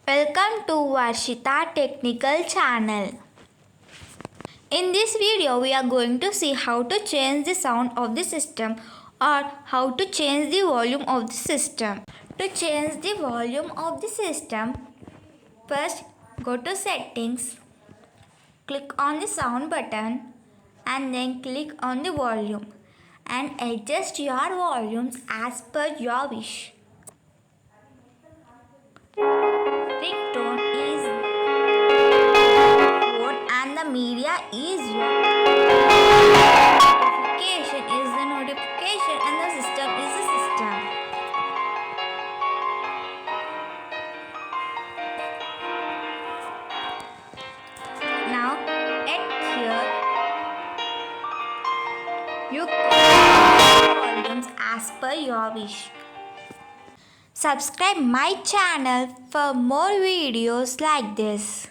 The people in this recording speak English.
Welcome to Varshita Technical Channel. In this video, we are going to see how to change the sound of the system or how to change the volume of the system. To change the volume of the system, first go to Settings, click on the sound button and then click on the volume and adjust your volumes as per your wish. Ringtone is phone and the media is your notification is the notification and the system is the system. Now at here you can volumes as per your wish. Subscribe my channel for more videos like this.